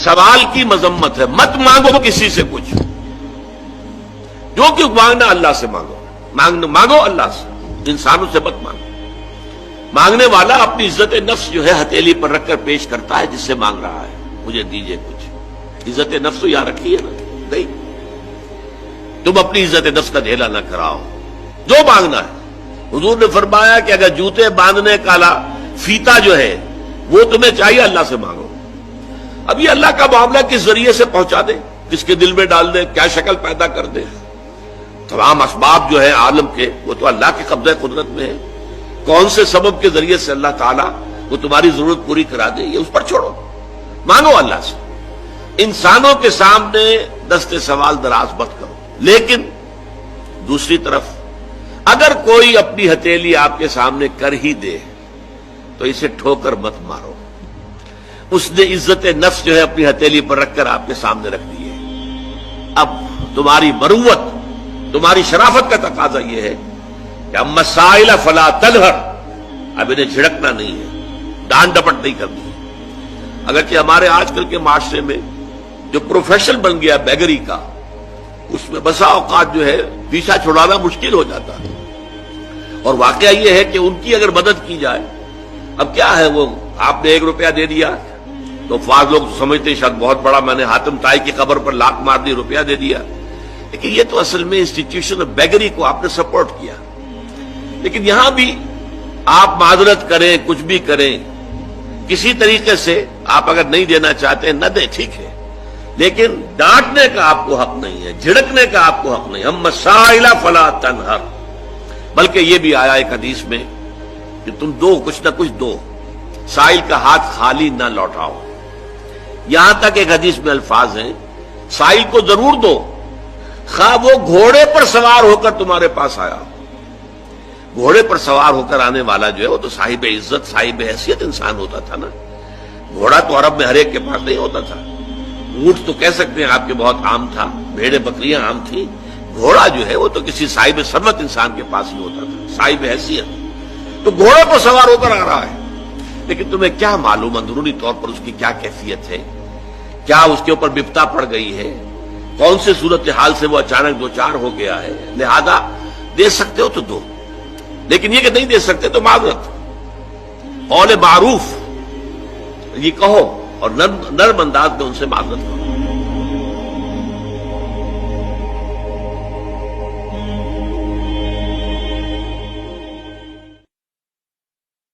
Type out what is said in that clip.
سوال کی مذمت ہے، مت مانگو کسی سے کچھ، جو کہ مانگنا اللہ سے مانگو اللہ سے، انسانوں سے مت مانگو۔ مانگنے والا اپنی عزت نفس جو ہے ہتھیلی پر رکھ کر پیش کرتا ہے جس سے مانگ رہا ہے، مجھے دیجئے کچھ۔ عزت نفس تو یہاں رکھی ہے نا، نہیں، تم اپنی عزت نفس کا ڈھیلا نہ کراؤ، جو مانگنا ہے۔ حضور نے فرمایا کہ اگر جوتے باندھنے کا فیتا جو ہے وہ تمہیں چاہیے، اللہ سے مانگو۔ اب یہ اللہ کا معاملہ کس ذریعے سے پہنچا دے، کس کے دل میں ڈال دے، کیا شکل پیدا کر دے، تمام اسباب جو ہے عالم کے وہ تو اللہ کے قبضہ قدرت میں ہے۔ کون سے سبب کے ذریعے سے اللہ تعالیٰ وہ تمہاری ضرورت پوری کرا دے، یہ اس پر چھوڑو، مانگو اللہ سے۔ انسانوں کے سامنے دست سوال دراز مت کرو، لیکن دوسری طرف اگر کوئی اپنی ہتھیلی آپ کے سامنے کر ہی دے تو اسے ٹھوکر مت مارو۔ اس نے عزت نفس جو ہے اپنی ہتھیلی پر رکھ کر آپ کے سامنے رکھ دی ہے۔ اب تمہاری مروت، تمہاری شرافت کا تقاضا یہ ہے کہ اما السائل فلا تنہر، اب انہیں جھڑکنا نہیں ہے، ڈانٹ ڈپٹ نہیں کرنی ہے۔ اگرچہ ہمارے آج کل کے معاشرے میں جو پروفیشن بن گیا بیگری کا، اس میں بسا اوقات جو ہے پیچھا چھڑانا مشکل ہو جاتا ہے، اور واقعہ یہ ہے کہ ان کی اگر مدد کی جائے، اب کیا ہے، وہ آپ نے 1 روپیہ دے دیا تو بعض لوگ سمجھتے ہیں شاید بہت بڑا، میں نے حاتم طائی کی قبر پر لاک مار دی، روپیہ دے دیا، لیکن یہ تو اصل میں انسٹیٹیوشن آف بیگری کو آپ نے سپورٹ کیا۔ لیکن یہاں بھی آپ معذرت کریں، کچھ بھی کریں، کسی طریقے سے آپ اگر نہیں دینا چاہتے ہیں نہ دیں، ٹھیک ہے، لیکن ڈانٹنے کا آپ کو حق نہیں ہے، جھڑکنے کا آپ کو حق نہیں۔ اما السائل فلا تنہر، بلکہ یہ بھی آیا ایک حدیث میں کہ تم دو، کچھ نہ کچھ دو، سائل کا ہاتھ خالی نہ لوٹاؤ۔ یہاں تک ایک حدیث میں الفاظ ہیں سائل کو ضرور دو، خواہ وہ گھوڑے پر سوار ہو کر تمہارے پاس آیا۔ گھوڑے پر سوار ہو کر آنے والا جو ہے وہ تو صاحب عزت، صاحب حیثیت انسان ہوتا تھا نا۔ گھوڑا تو عرب میں ہر ایک کے پاس نہیں ہوتا تھا، اونٹ تو کہہ سکتے ہیں آپ کے بہت عام تھا، بھیڑیں بکریاں عام تھی، گھوڑا جو ہے وہ تو کسی صاحب ثروت انسان کے پاس ہی ہوتا تھا، صاحب حیثیت۔ تو گھوڑے پر سوار ہو کر آ رہا ہے، لیکن تمہیں کیا معلوم اندرونی طور پر اس کی کیا کیفیت ہے، کیا اس کے اوپر بپتا پڑ گئی ہے، کون سے صورتحال سے وہ اچانک دوچار ہو گیا ہے۔ لہذا دے سکتے ہو تو دو، لیکن یہ کہ نہیں دے سکتے تو معذرت، قول معروف یہ کہو اور نرم انداز میں ان سے معذرت کرو۔